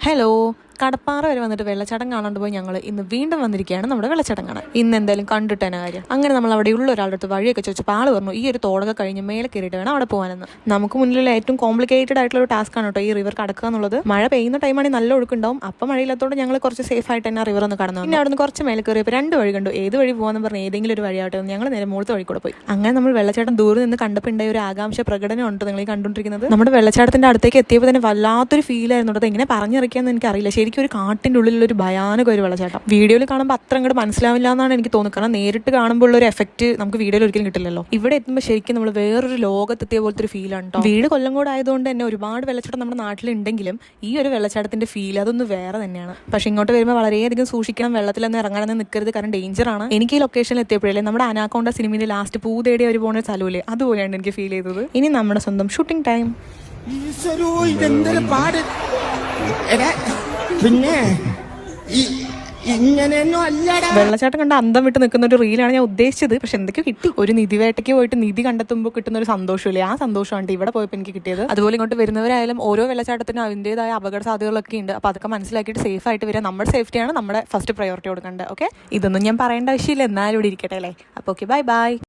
Hello, Kadappara വരെ വന്നിട്ട് വെള്ളച്ചാട്ടം കാണാണ്ട് പോയി ഞങ്ങൾ ഇന്ന് വീണ്ടും വന്നിരിക്കുകയാണ് നമ്മുടെ വെള്ളച്ചാട്ടം കാണാൻ. ഇന്ന് എന്തായാലും കണ്ടിട്ടേനെ കാര്യം. അങ്ങനെ നമ്മൾ അവിടെ ഉള്ള ഒരാളുടെ അടുത്ത് വഴിയൊക്കെ ചോദിച്ചപ്പോൾ ആൾ പറഞ്ഞു ഈ ഒരു തോടൊക്കെ കഴിഞ്ഞ് മേലെ കയറിയിട്ട് വേണം അവിടെ പോകാനെന്ന്. നമുക്ക് മുന്നിലുള്ള ഏറ്റവും കോംപ്ലിക്കേറ്റഡ് ആയിട്ടുള്ള ഒരു ടാസ്ക് ആണ് കേട്ടോ ഈ റിവർ കടക്കുക എന്നുള്ളത്. മഴ പെയ്യുന്ന ടൈമാണെങ്കിൽ നല്ല ഒഴുക്കുണ്ടാവും. അപ്പം മഴയില്ലാത്തതുകൊണ്ട് ഞങ്ങൾ കുറച്ച് സേഫ് ആയിട്ട് തന്നെ റിവർ ഒന്ന് കടന്നു. പിന്നെ അവിടെ നിന്ന് കുറച്ച് മേലെ കയറിയപ്പോൾ രണ്ട് വഴി കണ്ടു. ഏത് വഴി പോകാന്ന് പറഞ്ഞാൽ ഏതെങ്കിലും ഒരു വഴിയായിട്ട് ഞങ്ങൾ നേരെ മുകളിലത്തെ വഴി കൂടെ പോയി. അങ്ങനെ നമ്മൾ വെള്ളച്ചാട്ടം ദൂരെ നിന്ന് കണ്ടപ്പോൾ ഉണ്ടായ ഒരു ആകാംക്ഷ പ്രകടനം ഉണ്ട് നിങ്ങൾ കണ്ടുകൊണ്ടിരിക്കുന്നത്. നമ്മുടെ വെള്ളച്ചാട്ടത്തിന്റെ അടുത്തേക്ക് എത്തിയപ്പോൾ തന്നെ വല്ലാത്തൊരു ഫീൽ ആയിരുന്നു. അത് എങ്ങനെ പറഞ്ഞറിയിക്കാന്ന് എനിക്കറിയില്ല. ശരിക്കും ഒരു കാട്ടിന്റെ ഉള്ളിലൊരു ഭയാനക ഒരു വെള്ളച്ചാട്ടം. വീഡിയോയിൽ കാണുമ്പോൾ അത്ര അങ്ങോട്ട് മനസ്സിലാവില്ല എന്നാണ് എനിക്ക് തോന്നുന്നത്. കാരണം നേരിട്ട് കാണുമ്പോൾ ഉള്ള ഒരു എഫക്റ്റ് നമുക്ക് വീഡിയോയിൽ ഒരിക്കലും കിട്ടില്ലല്ലോ. ഇവിടെ എത്തുമ്പോൾ ശരിക്കും നമ്മൾ വേറൊരു ലോകത്തെത്തിയ പോലത്തെ ഒരു ഫീലാണ് കേട്ടോ. വീട് കൊല്ലംകോട് ആയതുകൊണ്ട് തന്നെ ഒരുപാട് വെള്ളച്ചാട്ടം നമ്മുടെ നാട്ടിലുണ്ടെങ്കിലും ഈ ഒരു വെള്ളച്ചാട്ടത്തിന്റെ ഫീൽ അതൊന്ന് വേറെ തന്നെയാണ്. പക്ഷെ ഇങ്ങോട്ട് വരുമ്പോൾ വളരെയധികം സൂക്ഷിക്കണം. വെള്ളത്തിലൊന്നും ഇറങ്ങാനൊന്നും നിൽക്കരുത്, കാരണം ഡേഞ്ചർ ആണ്. എനിക്ക് ഈ ലൊക്കേഷനിൽ എത്തിയപ്പോഴല്ലേ നമ്മുടെ അനാക്കോണ്ട സിനിമയിൽ ലാസ്റ്റ് പൂ തേടി അവർ പോകുന്ന സ്ഥലമില്ലേ, അതുപോലെയാണ് എനിക്ക് ഫീൽ ചെയ്തത്. ഇനി നമ്മുടെ സ്വന്തം ഷൂട്ടിംഗ് ടൈം. പിന്നെ ഇങ്ങനെയൊന്നും അല്ലടാ. വെള്ളച്ചാട്ടം കണ്ട അന്തം വിട്ട് നിൽക്കുന്ന ഒരു റീലാണ് ഞാൻ ഉദ്ദേശിച്ചത്. പക്ഷെ എന്തൊക്കെയോ കിട്ടി. ഒരു നിധി വേട്ടയ്ക്ക് പോയിട്ട് നിധി കണ്ടെത്തുമ്പോൾ കിട്ടുന്ന ഒരു സന്തോഷമില്ലേ, ആ സന്തോഷമാണ് ഇവിടെ പോയപ്പോൾ എനിക്ക് കിട്ടിയത്. അതുപോലെ ഇങ്ങോട്ട് വരുന്നവരായാലും ഓരോ വെള്ളച്ചാട്ടത്തിനും അതിൻ്റെതായ അപകട സാധ്യതകളൊക്കെ ഉണ്ട്. അപ്പോൾ അതൊക്കെ മനസ്സിലാക്കിയിട്ട് സേഫ് ആയിട്ട് വരിക. നമ്മുടെ സേഫ്റ്റിയാണ് നമ്മുടെ ഫസ്റ്റ് പ്രയോറിറ്റി കൊടുക്കേണ്ടത്. ഓക്കെ, ഇതൊന്നും ഞാൻ പറയേണ്ട ആവശ്യമില്ല, എന്നാലും ഇവിടെ ഇരിക്കട്ടെ അല്ലേ. അപ്പോൾ ഓക്കെ, ബൈ ബൈ.